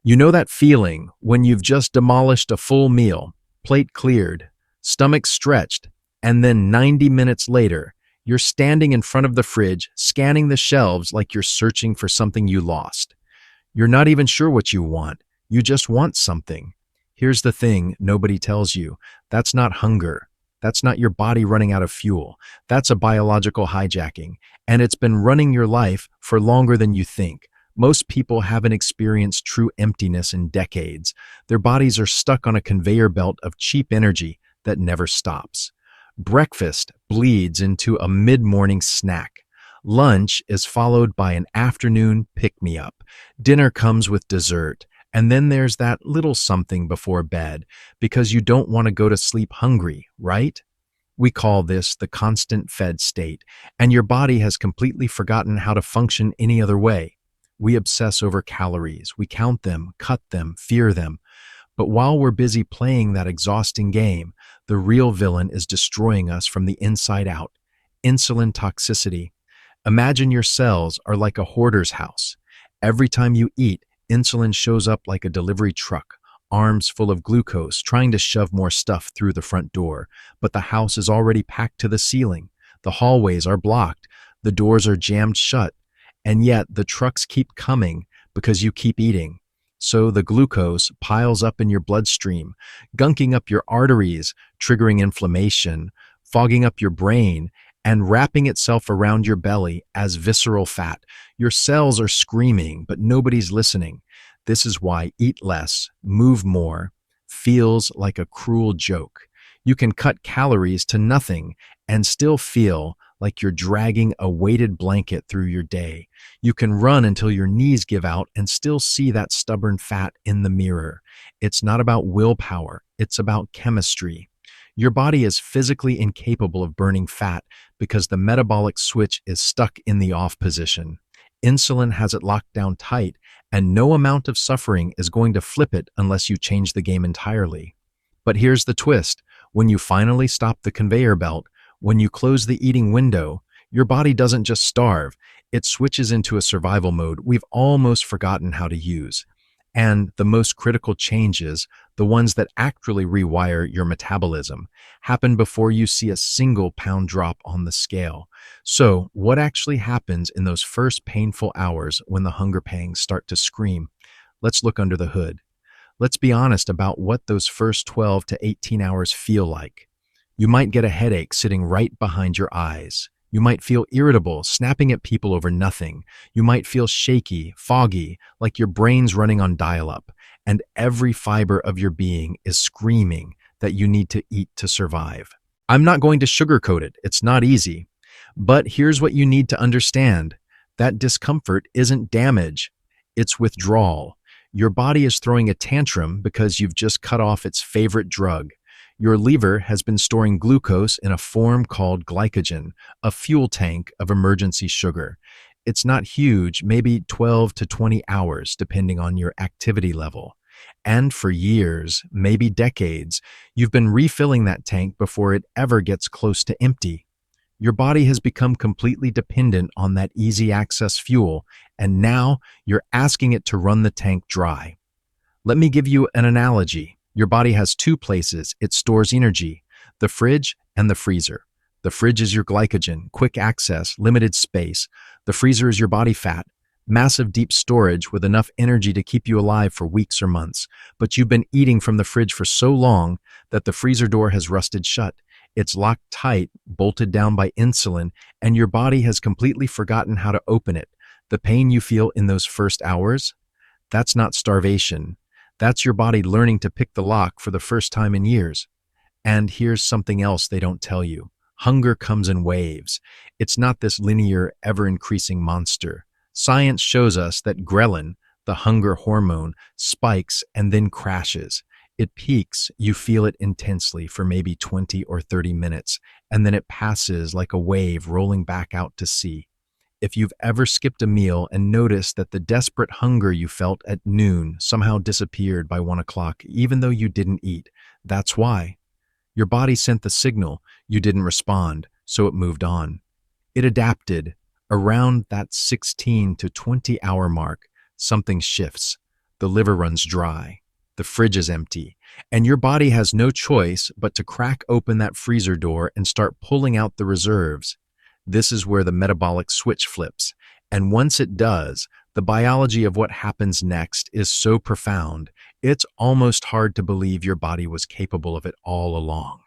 You know that feeling when you've just demolished a full meal, plate cleared, stomach stretched, and then 90 minutes later, you're standing in front of the fridge, scanning the shelves like you're searching for something you lost. You're not even sure what you want. You just want something. Here's the thing nobody tells you. That's not hunger. That's not your body running out of fuel. That's a biological hijacking, and it's been running your life for longer than you think. Most people haven't experienced true emptiness in decades. Their bodies are stuck on a conveyor belt of cheap energy that never stops. Breakfast bleeds into a mid-morning snack. Lunch is followed by an afternoon pick-me-up. Dinner comes with dessert. And then there's that little something before bed because you don't want to go to sleep hungry, right? We call this the constant fed state, and your body has completely forgotten how to function any other way. We obsess over calories. We count them, cut them, fear them. But while we're busy playing that exhausting game, the real villain is destroying us from the inside out. Insulin toxicity. Imagine your cells are like a hoarder's house. Every time you eat, insulin shows up like a delivery truck, arms full of glucose, trying to shove more stuff through the front door. But the house is already packed to the ceiling. The hallways are blocked. The doors are jammed shut. And yet the trucks keep coming because you keep eating. So the glucose piles up in your bloodstream, gunking up your arteries, triggering inflammation, fogging up your brain, and wrapping itself around your belly as visceral fat. Your cells are screaming, but nobody's listening. This is why eat less, move more feels like a cruel joke. You can cut calories to nothing and still feel like you're dragging a weighted blanket through your day. You can run until your knees give out and still see that stubborn fat in the mirror. It's not about willpower, it's about chemistry. Your body is physically incapable of burning fat because the metabolic switch is stuck in the off position. Insulin has it locked down tight, and no amount of suffering is going to flip it unless you change the game entirely. But here's the twist. When you finally stop the conveyor belt, when you close the eating window, your body doesn't just starve, it switches into a survival mode we've almost forgotten how to use. And the most critical changes, the ones that actually rewire your metabolism, happen before you see a single pound drop on the scale. So, what actually happens in those first painful hours when the hunger pangs start to scream? Let's look under the hood. Let's be honest about what those first 12 to 18 hours feel like. You might get a headache sitting right behind your eyes. You might feel irritable, snapping at people over nothing. You might feel shaky, foggy, like your brain's running on dial-up, and every fiber of your being is screaming that you need to eat to survive. I'm not going to sugarcoat it. It's not easy. But here's what you need to understand. That discomfort isn't damage. It's withdrawal. Your body is throwing a tantrum because you've just cut off its favorite drug. Your liver has been storing glucose in a form called glycogen, a fuel tank of emergency sugar. It's not huge, maybe 12 to 20 hours, depending on your activity level. And for years, maybe decades, you've been refilling that tank before it ever gets close to empty. Your body has become completely dependent on that easy access fuel, and now you're asking it to run the tank dry. Let me give you an analogy. Your body has two places it stores energy, the fridge and the freezer. The fridge is your glycogen, quick access, limited space. The freezer is your body fat, massive deep storage with enough energy to keep you alive for weeks or months. But you've been eating from the fridge for so long that the freezer door has rusted shut. It's locked tight, bolted down by insulin, and your body has completely forgotten how to open it. The pain you feel in those first hours, that's not starvation. That's your body learning to pick the lock for the first time in years. And here's something else they don't tell you. Hunger comes in waves. It's not this linear, ever-increasing monster. Science shows us that ghrelin, the hunger hormone, spikes and then crashes. It peaks, you feel it intensely for maybe 20 or 30 minutes, and then it passes like a wave rolling back out to sea. If you've ever skipped a meal and noticed that the desperate hunger you felt at noon somehow disappeared by 1 o'clock, even though you didn't eat, that's why. Your body sent the signal, you didn't respond, so it moved on. It adapted. Around that 16 to 20 hour mark, something shifts. the liver runs dry, the fridge is empty, and your body has no choice but to crack open that freezer door and start pulling out the reserves. This is where the metabolic switch flips, and once it does, the biology of what happens next is so profound, it's almost hard to believe your body was capable of it all along.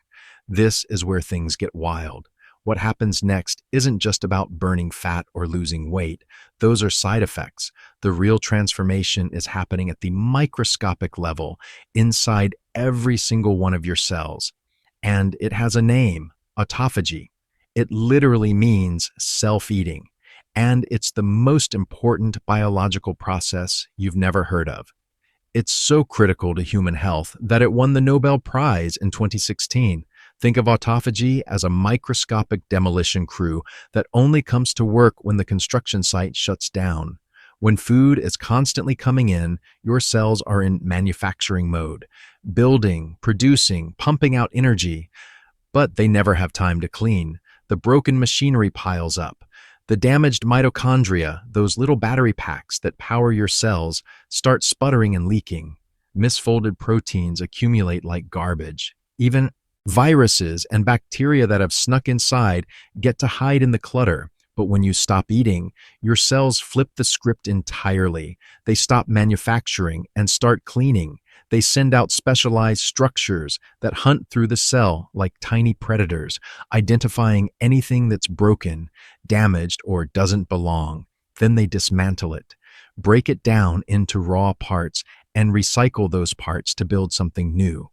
This is where things get wild. What happens next isn't just about burning fat or losing weight. Those are side effects. The real transformation is happening at the microscopic level, inside every single one of your cells. And it has a name, autophagy. It literally means self-eating. And it's the most important biological process you've never heard of. It's so critical to human health that it won the Nobel Prize in 2016. Think of autophagy as a microscopic demolition crew that only comes to work when the construction site shuts down. When food is constantly coming in, your cells are in manufacturing mode, building, producing, pumping out energy, but they never have time to clean. The broken machinery piles up. The damaged mitochondria, those little battery packs that power your cells, start sputtering and leaking. Misfolded proteins accumulate like garbage. Even viruses and bacteria that have snuck inside get to hide in the clutter. But when you stop eating, your cells flip the script entirely. They stop manufacturing and start cleaning. They send out specialized structures that hunt through the cell like tiny predators, identifying anything that's broken, damaged, or doesn't belong. Then they dismantle it, break it down into raw parts, and recycle those parts to build something new.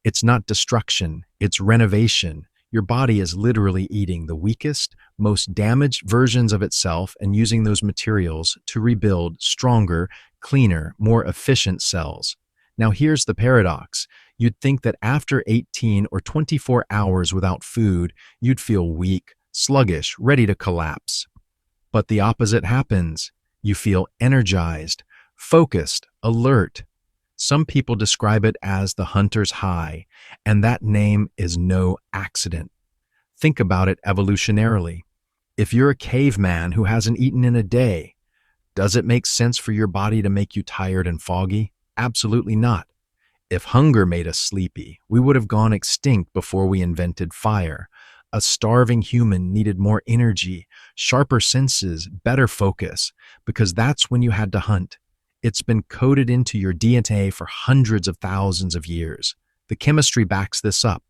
It's not destruction, it's renovation. Your body is literally eating the weakest, most damaged versions of itself and using those materials to rebuild stronger, cleaner, more efficient cells. Now here's the paradox. You'd think that after 18 or 24 hours without food, you'd feel weak, sluggish, ready to collapse. But the opposite happens. You feel energized, focused, alert. Some people describe it as the hunter's high, and that name is no accident. Think about it evolutionarily. If you're a caveman who hasn't eaten in a day, does it make sense for your body to make you tired and foggy? Absolutely not. If hunger made us sleepy, we would have gone extinct before we invented fire. A starving human needed more energy, sharper senses, better focus, because that's when you had to hunt. It's been coded into your DNA for hundreds of thousands of years. The chemistry backs this up.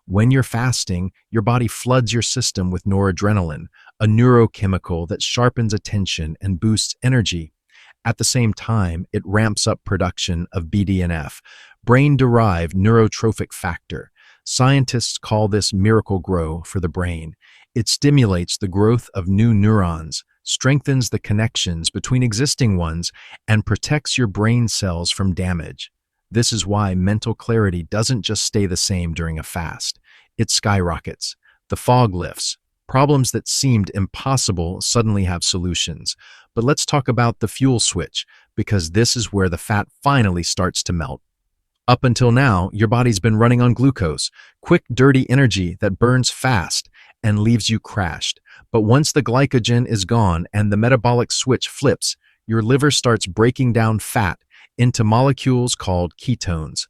When you're fasting, your body floods your system with noradrenaline, a neurochemical that sharpens attention and boosts energy. At the same time, it ramps up production of BDNF, brain-derived neurotrophic factor. Scientists call this miracle grow for the brain. It stimulates the growth of new neurons, strengthens the connections between existing ones, and protects your brain cells from damage. This is why mental clarity doesn't just stay the same during a fast. It skyrockets. The fog lifts. Problems that seemed impossible suddenly have solutions. But let's talk about the fuel switch, because this is where the fat finally starts to melt. Up until now, your body's been running on glucose, quick, dirty energy that burns fast and leaves you crashed. But once the glycogen is gone and the metabolic switch flips, your liver starts breaking down fat into molecules called ketones.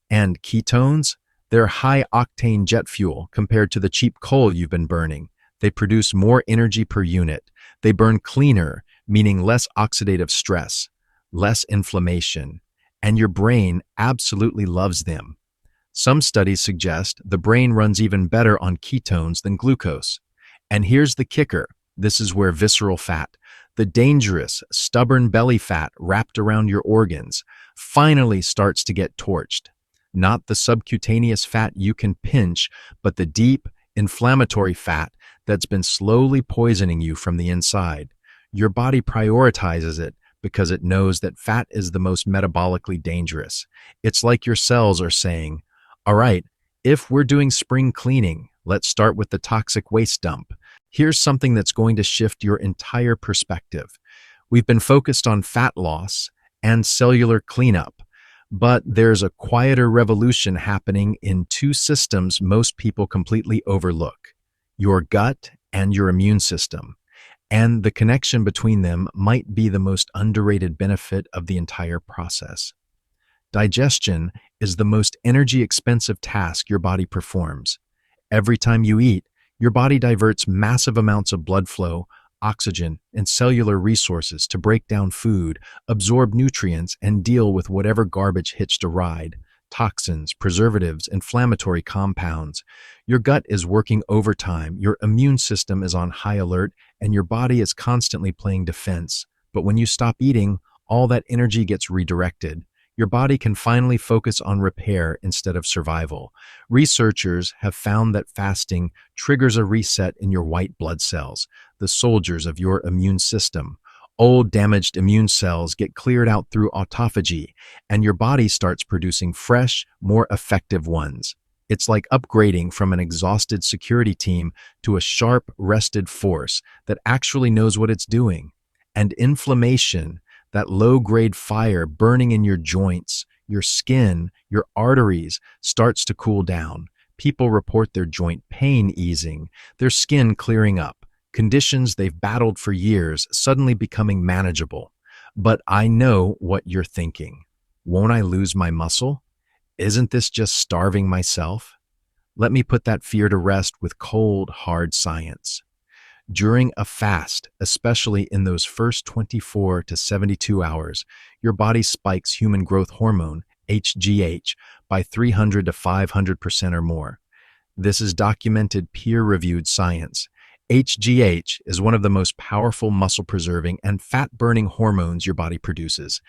And ketones? They're high-octane jet fuel compared to the cheap coal you've been burning. They produce more energy per unit. They burn cleaner, meaning less oxidative stress, less inflammation, and your brain absolutely loves them. Some studies suggest the brain runs even better on ketones than glucose. And here's the kicker. This is where visceral fat, the dangerous, stubborn belly fat wrapped around your organs, finally starts to get torched. Not the subcutaneous fat you can pinch, but the deep, inflammatory fat that's been slowly poisoning you from the inside. Your body prioritizes it because it knows that fat is the most metabolically dangerous. It's like your cells are saying, all right, if we're doing spring cleaning, let's start with the toxic waste dump. Here's something that's going to shift your entire perspective. We've been focused on fat loss and cellular cleanup, but there's a quieter revolution happening in two systems most people completely overlook: your gut and your immune system. And the connection between them might be the most underrated benefit of the entire process. Digestion is the most energy expensive task your body performs. Every time you eat, your body diverts massive amounts of blood flow, oxygen, and cellular resources to break down food, absorb nutrients, and deal with whatever garbage hitched a ride. Toxins, preservatives, inflammatory compounds. Your gut is working overtime, your immune system is on high alert, and your body is constantly playing defense. But when you stop eating, all that energy gets redirected. Your body can finally focus on repair instead of survival. Researchers have found that fasting triggers a reset in your white blood cells, the soldiers of your immune system. Old damaged immune cells get cleared out through autophagy, and your body starts producing fresh, more effective ones. It's like upgrading from an exhausted security team to a sharp, rested force that actually knows what it's doing. And inflammation, that low-grade fire burning in your joints, your skin, your arteries, starts to cool down. People report their joint pain easing, their skin clearing up, conditions they've battled for years suddenly becoming manageable. But I know what you're thinking. Won't I lose my muscle? Isn't this just starving myself? Let me put that fear to rest with cold, hard science. During a fast, especially in those first 24 to 72 hours, your body spikes human growth hormone, HGH, by 300 to 500% or more. This is documented peer-reviewed science. HGH is one of the most powerful muscle-preserving and fat-burning hormones your body produces.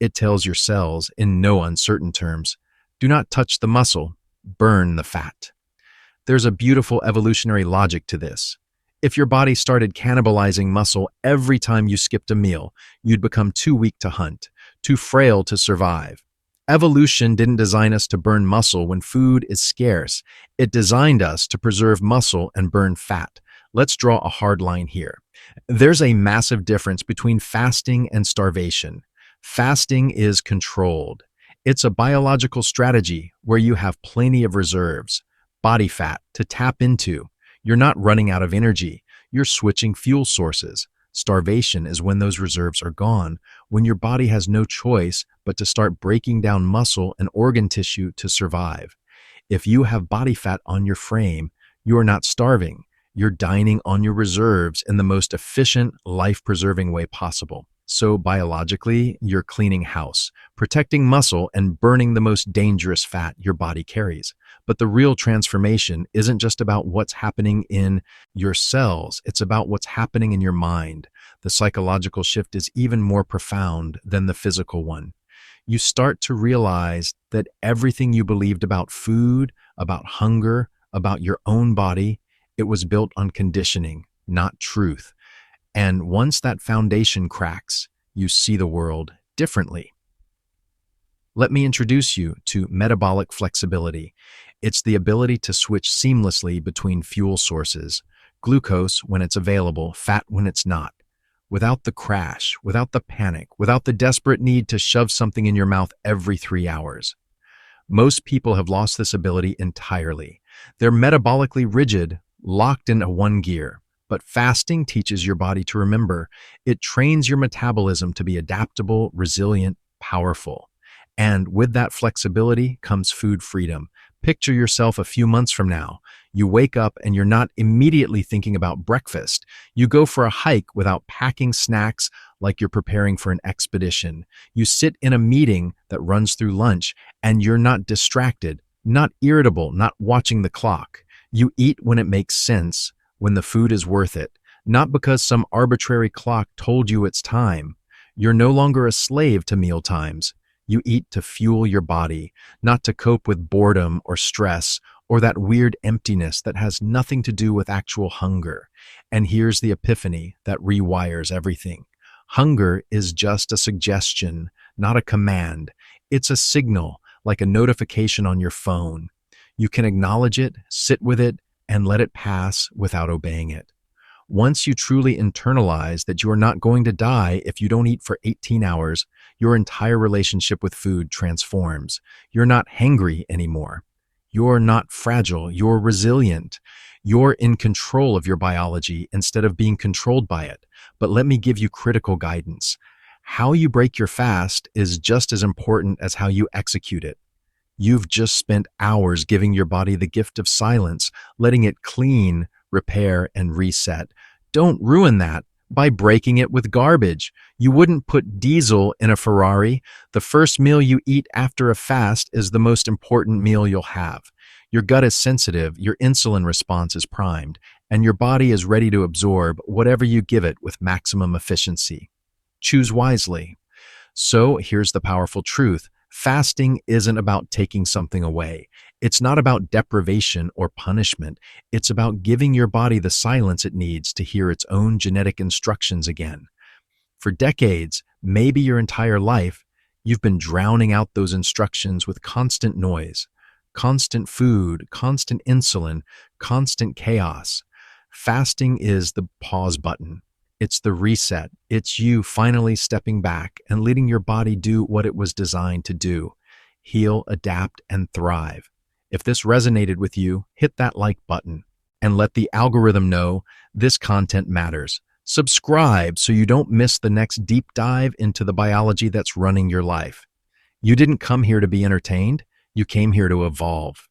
It tells your cells, in no uncertain terms, do not touch the muscle, burn the fat. There's a beautiful evolutionary logic to this. If your body started cannibalizing muscle every time you skipped a meal, you'd become too weak to hunt, too frail to survive. Evolution didn't design us to burn muscle when food is scarce. It designed us to preserve muscle and burn fat. Let's draw a hard line here. There's a massive difference between fasting and starvation. Fasting is controlled. It's a biological strategy where you have plenty of reserves, body fat, to tap into. You're not running out of energy. You're switching fuel sources. Starvation is when those reserves are gone, when your body has no choice but to start breaking down muscle and organ tissue to survive. If you have body fat on your frame, you are not starving. You're dining on your reserves in the most efficient, life-preserving way possible. So biologically, you're cleaning house, protecting muscle, and burning the most dangerous fat your body carries. But the real transformation isn't just about what's happening in your cells, it's about what's happening in your mind. The psychological shift is even more profound than the physical one. You start to realize that everything you believed about food, about hunger, about your own body, it was built on conditioning, not truth. And once that foundation cracks, you see the world differently. Let me introduce you to metabolic flexibility. It's the ability to switch seamlessly between fuel sources, glucose when it's available, fat when it's not, without the crash, without the panic, without the desperate need to shove something in your mouth every 3 hours. Most people have lost this ability entirely. They're metabolically rigid, locked in a one gear. But fasting teaches your body to remember. It trains your metabolism to be adaptable, resilient, powerful. And with that flexibility comes food freedom. Picture yourself a few months from now. You wake up and you're not immediately thinking about breakfast. You go for a hike without packing snacks like you're preparing for an expedition. You sit in a meeting that runs through lunch and you're not distracted, not irritable, not watching the clock. You eat when it makes sense, when the food is worth it, not because some arbitrary clock told you it's time. You're no longer a slave to meal times. You eat to fuel your body, not to cope with boredom or stress or that weird emptiness that has nothing to do with actual hunger. And here's the epiphany that rewires everything. Hunger is just a suggestion, not a command. It's a signal, like a notification on your phone. You can acknowledge it, sit with it, and let it pass without obeying it. Once you truly internalize that you are not going to die if you don't eat for 18 hours, your entire relationship with food transforms. You're not hangry anymore. You're not fragile, you're resilient. You're in control of your biology instead of being controlled by it. But let me give you critical guidance. How you break your fast is just as important as how you execute it. You've just spent hours giving your body the gift of silence, letting it clean, repair, and reset. Don't ruin that by breaking it with garbage. You wouldn't put diesel in a Ferrari. The first meal you eat after a fast is the most important meal you'll have. Your gut is sensitive, your insulin response is primed, and your body is ready to absorb whatever you give it with maximum efficiency. Choose wisely. So here's the powerful truth. Fasting isn't about taking something away. It's not about deprivation or punishment. It's about giving your body the silence it needs to hear its own genetic instructions again. For decades, maybe your entire life, you've been drowning out those instructions with constant noise, constant food, constant insulin, constant chaos. Fasting is the pause button. It's the reset. It's you finally stepping back and letting your body do what it was designed to do: heal, adapt, and thrive. If this resonated with you, hit that like button and let the algorithm know this content matters. Subscribe so you don't miss the next deep dive into the biology that's running your life. You didn't come here to be entertained. You came here to evolve.